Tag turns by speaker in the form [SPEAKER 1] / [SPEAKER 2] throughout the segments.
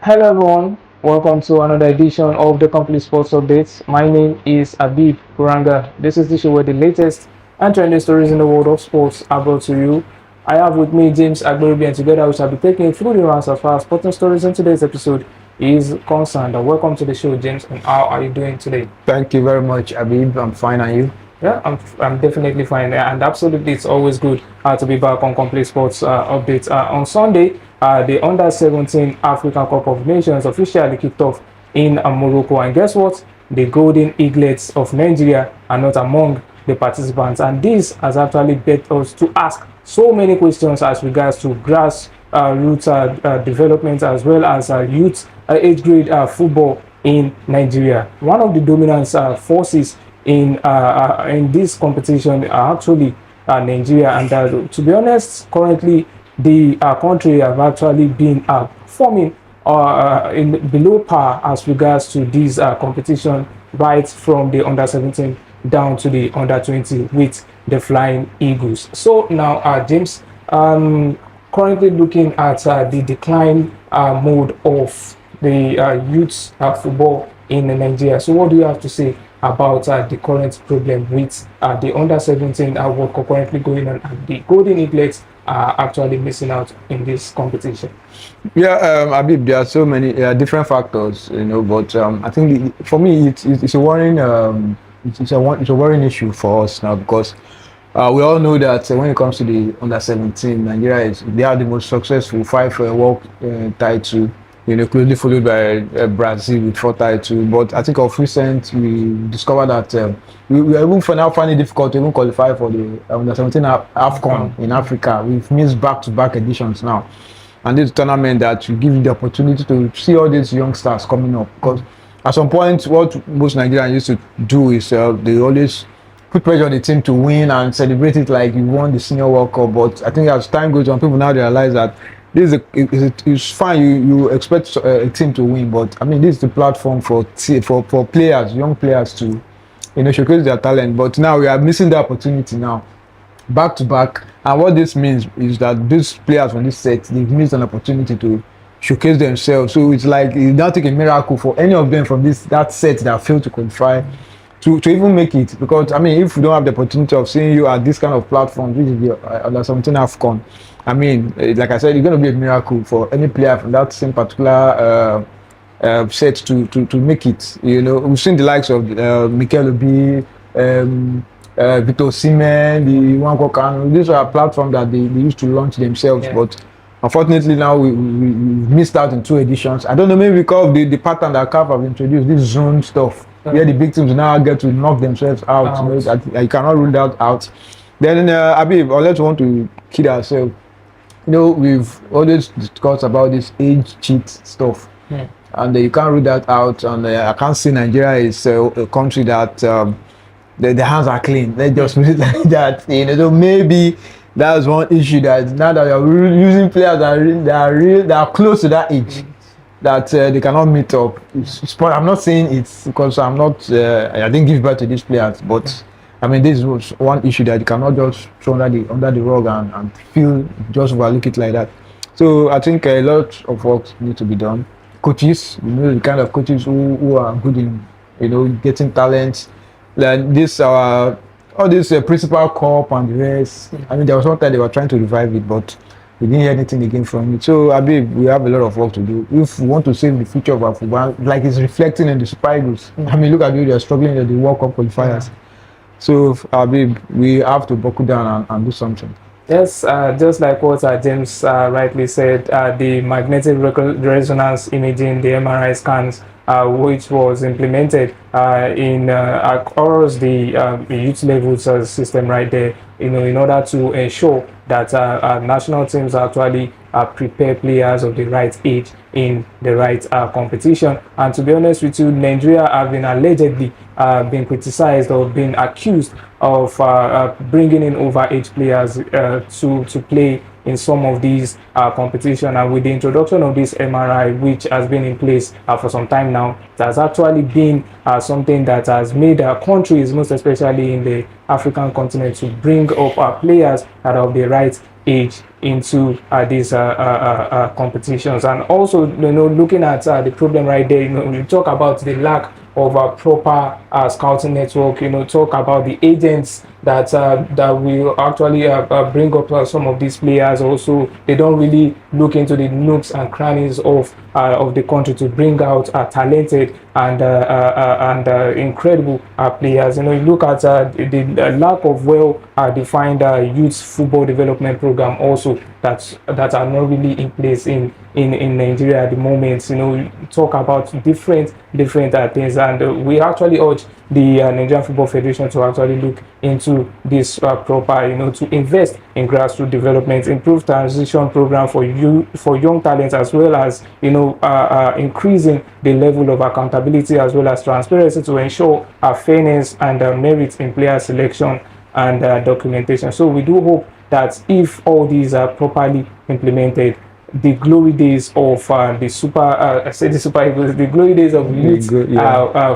[SPEAKER 1] Hello everyone, welcome to another edition of the Complete Sports Updates. My name is Abib Kuranga. This is the show where the latest and trending stories in the world of sports are brought to you. I have with me James Agberibi, and together we shall be taking you through the rounds as far as sporting stories in today's episode is concerned. Welcome to the show, James, and how are you doing today?
[SPEAKER 2] Thank you very much, Abib. I'm fine, and you?
[SPEAKER 1] Yeah, I'm definitely fine. And absolutely, it's always good to be back on Complete Sports Updates. On Sunday, the Under 17 African Cup of Nations officially kicked off in Morocco. And guess what? The Golden Eaglets of Nigeria are not among the participants. And this has actually led us to ask so many questions as regards to grassroots development as well as youth age grade football in Nigeria. One of the dominant forces in this competition are actually Nigeria, and to be honest, currently the country have actually been performing in below par as regards to this competition, right from the under 17 down to the under 20 with the Flying Eagles. So now, James, currently looking at the decline mode of the youth football in Nigeria. So what do you have to say about the current problem with the under 17 World Cup currently going on, and the Golden Eaglets are actually missing out in this competition?
[SPEAKER 2] Yeah, Abib, there are so many different factors, but I think for me it's a worrying it's a worrying issue for us now because we all know that when it comes to the under 17, Nigeria they are the most successful five world title. Closely followed by Brazil with 4 titles. But I think of recent, we discovered that we even for now find it difficult to even qualify for the under 17 AFCON in Africa. We've missed back-to-back editions now. And this tournament that will give you the opportunity to see all these youngsters coming up. Because at some point, what most Nigerians used to do is they always put pressure on the team to win and celebrate it like you won the Senior World Cup. But I think as time goes on, people now realize that it's fine. You expect a team to win, but I mean this is the platform for players, young players to showcase their talent. But now we are missing the opportunity now, back to back. And what this means is that these players from this set, they've missed an opportunity to showcase themselves. So it's like it now take a miracle for any of them from that set that failed to qualify to even make it. Because I mean, if we don't have the opportunity of seeing you at this kind of platform, which is the under 17 AFCON, I mean, like I said, it's going to be a miracle for any player from that same particular set to make it. We've seen the likes of Mikel Obi, Victor Osimhen, the Nwankwo. These are platforms that they used to launch themselves, but unfortunately now we missed out in 2 editions. I don't know, maybe because of the pattern that CAF have introduced, this zone stuff, where the big teams now get to knock themselves out. I cannot rule that out. Then, Abib, unless we want to kid ourselves, we've always discussed about this age cheat stuff, and you can't rule that out. And I can't see Nigeria is a country that the hands are clean. Let's just put it like that. So maybe that's one issue, that now that you're using players that are close to that age, that they cannot meet up. I'm not saying it's because I didn't give birth to these players, but I mean, this was one issue that you cannot just throw under the rug and feel just overlook it like that. So I think a lot of work needs to be done. Coaches, the kind of coaches who are good in getting talent. Like this all this principal cup and the rest. I mean, there was one time they were trying to revive it, but we didn't hear anything again from it. So Abib, we have a lot of work to do if we want to save the future of our football, like it's reflecting in the Super Eagles. I mean, look at you, they're struggling in the World Cup qualifiers. So, Abib, we have to buckle down and do something.
[SPEAKER 1] Yes, just like what James rightly said, the magnetic resonance imaging, the MRI scans, which was implemented across the youth levels system right there, in order to ensure that national teams actually prepare players of the right age in the right competition. And to be honest with you, Nigeria have been allegedly been criticized or been accused of bringing in overage players to play in some of these competition. And with the introduction of this MRI, which has been in place for some time now, it has actually been something that has made countries, most especially in the African continent, to bring up players that are of the right age into these competitions. And also, looking at the problem right there, we talk about the lack of a proper scouting network. Talk about the agents that will actually bring up some of these players. Also, they don't really look into the nooks and crannies of the country to bring out talented and incredible players. You look at the lack of well defined youth football development program also that are not really in place in Nigeria at the moment. Talk about different things, and we actually urge the Nigerian Football Federation to actually look into this proper, to invest in grassroots development, improve transition program for young talents, as well as increasing the level of accountability as well as transparency to ensure fairness and merit in player selection and documentation. So we do hope that if all these are properly implemented, the glory days of the Super Eagles, the glory days of youth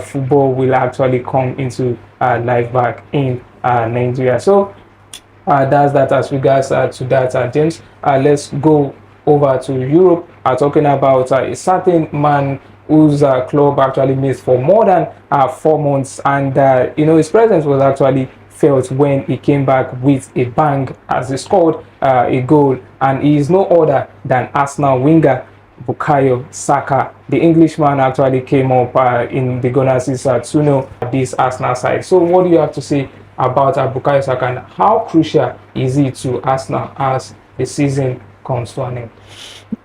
[SPEAKER 1] football will actually come into life back in Nigeria. So that's that as regards to that, James. Let's go over to Europe, talking about a certain man whose club actually missed for more than 4 months, and his presence was actually felt when he came back with a bang as he scored a goal, and he is no other than Arsenal winger Bukayo Saka. The Englishman actually came up in the Gunners' 2-0 this Arsenal side. So what do you have to say about Bukayo Saka, and how crucial is he to Arsenal as the season comes to an end?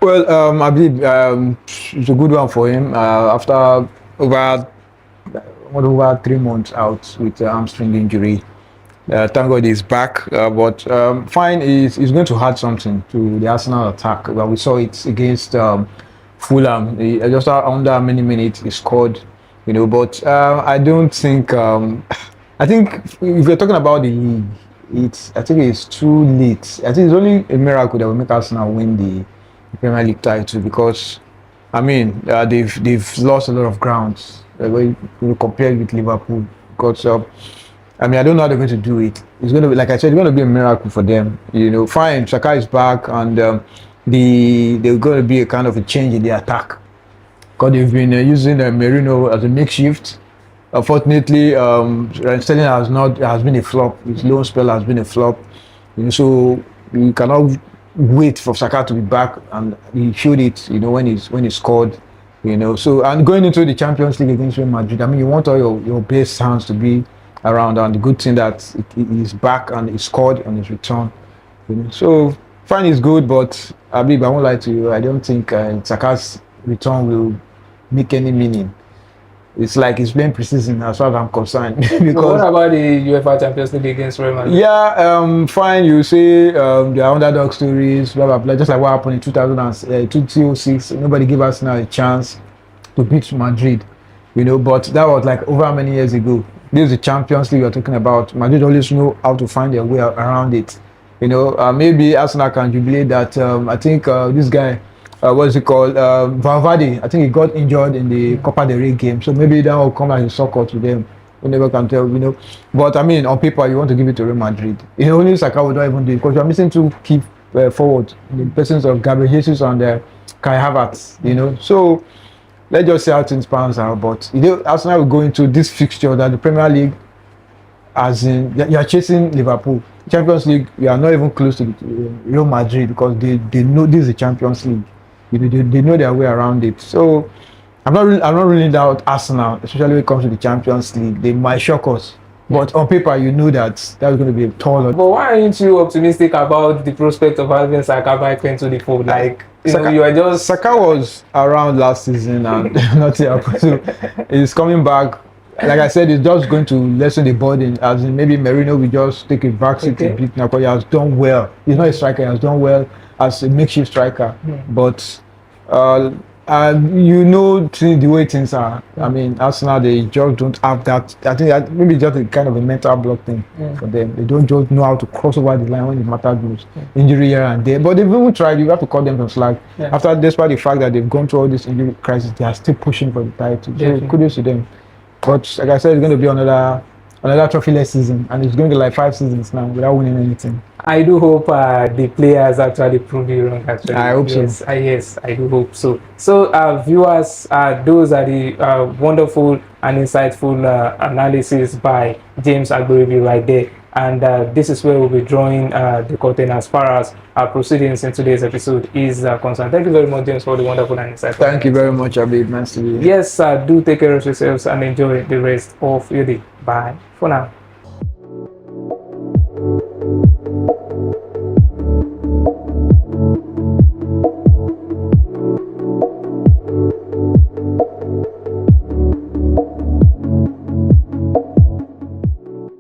[SPEAKER 2] Well, I believe it's a good one for him after over 3 months out with hamstring injury. Thank God he's back, but fine, he's going to add something to the Arsenal attack. Well, we saw it against Fulham. Just under many minutes he scored, but I don't think. I think if you're talking about the league, I think it's too late. I think it's only a miracle that will make Arsenal win the Premier League title, because I mean they've lost a lot of grounds when you compare with Liverpool. Because I mean, I don't know how they're going to do it. It's going to be, like I said, it's going to be a miracle for them. Fine, Saka is back, and they're going to be a kind of a change in the attack, because they've been using Merino as a makeshift. Unfortunately, Sterling has been a flop. His loan spell has been a flop. So you cannot wait for Saka to be back, and he showed it. When he scored. So, and going into the Champions League against Real Madrid, I mean, you want all your best hands to be around, and the good thing that he's back and he scored on his return. So fine is good, but I won't lie to you, I don't think Saka's return will make any meaning. It's like he's playing preseason as far as I'm concerned.
[SPEAKER 1] Because so what about the UEFA Champions League against Real Madrid?
[SPEAKER 2] Yeah, fine. You say there are underdog stories, blah blah blah. Just like what happened in 2006, nobody gave us now a chance to beat Madrid. But that was like over many years ago. This is the Champions League you're talking about. Madrid always know how to find their way around it. Maybe Arsenal can jubilate that. I think this guy, what's it called? Valverde. I think he got injured in the Copa del Rey game, so maybe that will come as a shocker to them. You never can tell, But I mean, on paper, you want to give it to Real Madrid. Only Saka would not even do it, because you're missing two key forward in the presence of Gabriel Jesus and Kai Havertz. So let's just see how things pans out. But Arsenal will go into this fixture that the Premier League, as in you are chasing Liverpool. Champions League, we are not even close to Real Madrid, because they know this is the Champions League. They know their way around it. So I'm not really doubt Arsenal, especially when it comes to the Champions League. They might shock us, but on paper you know that's going to be a tall.
[SPEAKER 1] But why aren't you optimistic about the prospect of having Saka back into the fold? Like you are just
[SPEAKER 2] Saka was around last season and nothing happened. So he's coming back. Like I said, it's just going to lessen the burden. As in, maybe Merino will just take a backseat a bit now, because he has done well. He's not a striker; he has done well as a makeshift striker. But the way things are. I mean, Arsenal, they just don't have that. I think that maybe just a kind of a mental block thing for them. They don't just know how to cross over the line when it matters most. Injury here and there, but they've even tried. You have to call them some slack. Despite the fact that they've gone through all this injury crisis, they are still pushing for the title. So kudos to them. But like I said, it's going to be another another trophyless season, and it's going to like 5 seasons now without winning anything.
[SPEAKER 1] I do hope the players actually prove you wrong. Actually,
[SPEAKER 2] I hope so.
[SPEAKER 1] yes, yes, I do hope so. So, viewers, those are the wonderful and insightful analysis by James Agberebi right there. And this is where we'll be drawing the curtain as far as our proceedings in today's episode is concerned. Thank you very much, James, for the wonderful and insightful.
[SPEAKER 2] Thank you very much, Abid. Nice to be here.
[SPEAKER 1] Yes, do take care of yourselves and enjoy the rest of your day. Bye for now.